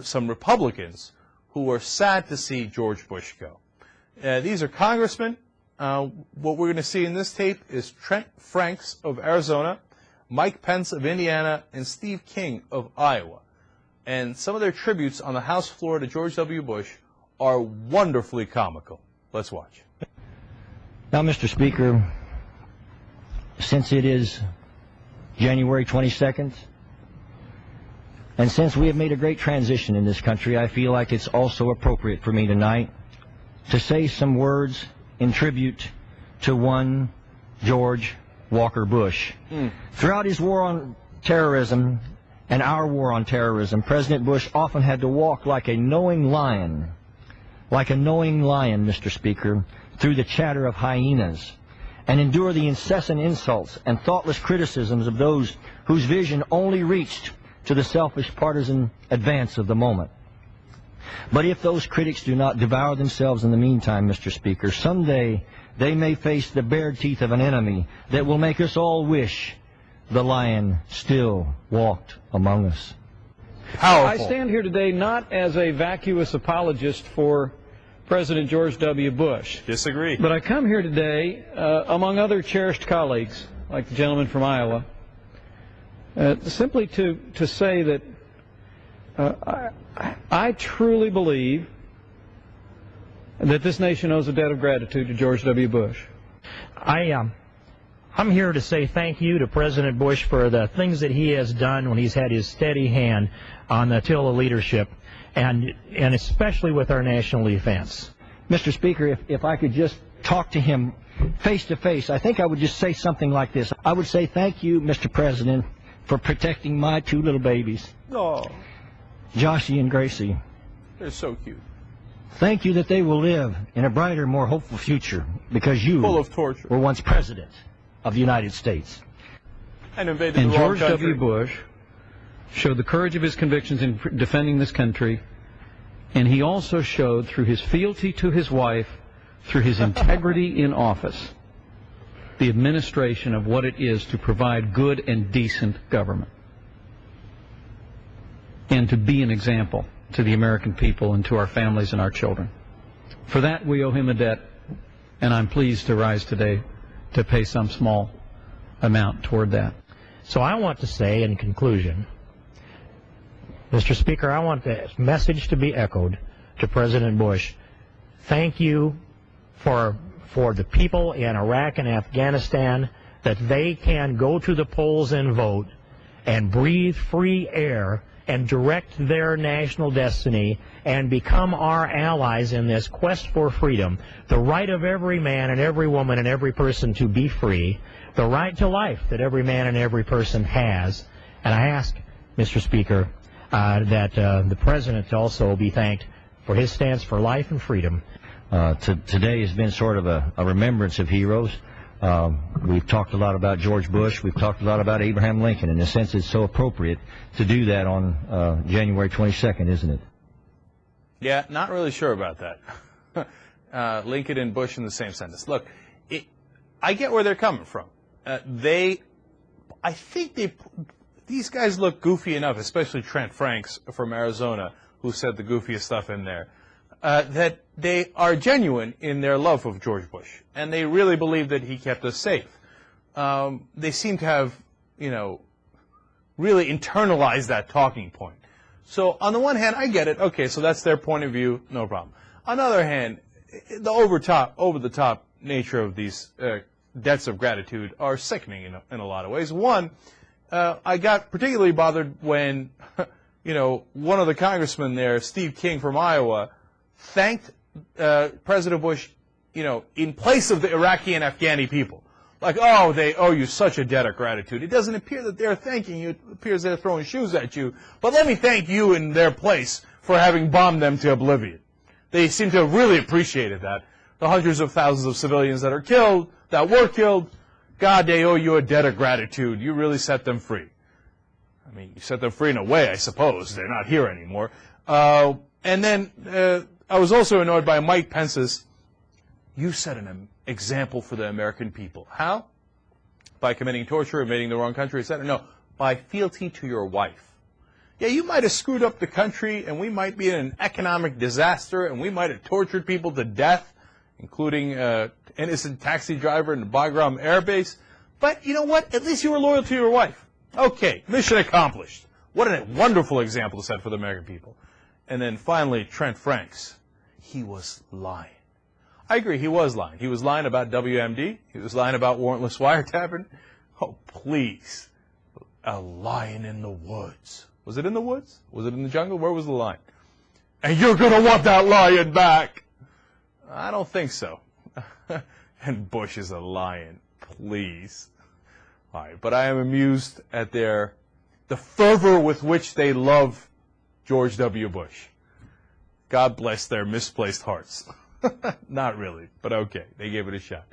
some Republicans who were sad to see George Bush go. These are congressmen. What we're going to see in this tape is Trent Franks of Arizona, Mike Pence of Indiana, and Steve King of Iowa. And some of their tributes on the House floor to George W. Bush are wonderfully comical. Let's watch. Now, Mr. Speaker, since it is January 22nd, and since we have made a great transition in this country, I feel like it's also appropriate for me tonight to say some words in tribute to one George Walker Bush. Throughout his war on terrorism and our war on terrorism, President Bush often had to walk like a knowing lion, Mr. Speaker, through the chatter of hyenas, and endure the incessant insults and thoughtless criticisms of those whose vision only reached to the selfish partisan advance of the moment. But if those critics do not devour themselves in the meantime, Mr. Speaker, someday they may face the bared teeth of an enemy that will make us all wish the lion still walked among us. Powerful. I stand here today not as a vacuous apologist for President George W. Bush. Disagree. But I come here today, among other cherished colleagues, like the gentleman from Iowa, simply to say that I truly believe that this nation owes a debt of gratitude to George W. Bush. I'm here to say thank you to President Bush for the things that he has done when he's had his steady hand on the till of leadership, and especially with our national defense. Mr. Speaker, if I could just talk to him face to face, I think I would just say something like this. I would say thank you, Mr. President, for protecting my two little babies, Joshy and Gracie. They're so cute. Thank you that they will live in a brighter, more hopeful future because you Full of torture. were once president of the United States. And invaded And the wrong George country. W. Bush showed the courage of his convictions in defending this country, and he also showed through his fealty to his wife, through his integrity in office, the administration of what it is to provide good and decent government, and to be an example to the American people and to our families and our children. For that, we owe him a debt, and I'm pleased to rise today to pay some small amount toward that. So I want to say in conclusion, Mr. Speaker, I want the message to be echoed to President Bush. Thank you for the people in Iraq and Afghanistan, that they can go to the polls and vote and breathe free air and direct their national destiny and become our allies in this quest for freedom. The right of every man and every woman and every person to be free, the right to life that every man and every person has. And I ask, Mr. Speaker, that the President also be thanked for his stance for life and freedom. Today has been sort of a remembrance of heroes. We've talked a lot about George Bush. We've talked a lot about Abraham Lincoln. In a sense, it's so appropriate to do that on January 22nd, isn't it? Yeah, not really sure about that. Lincoln and Bush in the same sentence. Look, I get where they're coming from. I think these guys look goofy enough, especially Trent Franks from Arizona, who said the goofiest stuff in there, that they are genuine in their love of George Bush, and they really believe that he kept us safe. They seem to have, really internalized that talking point. So on the one hand, I get it. Okay, so that's their point of view, no problem. On the other hand, the over-the-top nature of these debts of gratitude are sickening in a lot of ways. One, I got particularly bothered when, one of the congressmen there, Steve King from Iowa, thanked President Bush, in place of the Iraqi and Afghani people. Like, oh, they owe you such a debt of gratitude. It doesn't appear that they're thanking you. It appears they're throwing shoes at you. But let me thank you in their place for having bombed them to oblivion. They seem to have really appreciated that. The hundreds of thousands of civilians that are killed, that were killed, God, they owe you a debt of gratitude. You really set them free. I mean, you set them free in a way, I suppose. They're not here anymore. And then I was also annoyed by Mike Pence's, you set an example for the American people. How? By committing torture, invading the wrong country, etc. No, by fealty to your wife. Yeah, you might have screwed up the country, and we might be in an economic disaster, and we might have tortured people to death, including innocent taxi driver in the Bagram Air Base. But you know what? At least you were loyal to your wife. Okay, mission accomplished. What a wonderful example to set for the American people. And then finally, Trent Franks. He was lying. I agree, he was lying. He was lying about WMD. He was lying about warrantless wiretapping. Oh, please. A lion in the woods. Was it in the woods? Was it in the jungle? Where was the lion? And you're going to want that lion back. I don't think so. And Bush is a lion. Please. All right, but I am amused at the fervor with which they love George W. Bush. God bless their misplaced hearts. Not really, but okay, they gave it a shot.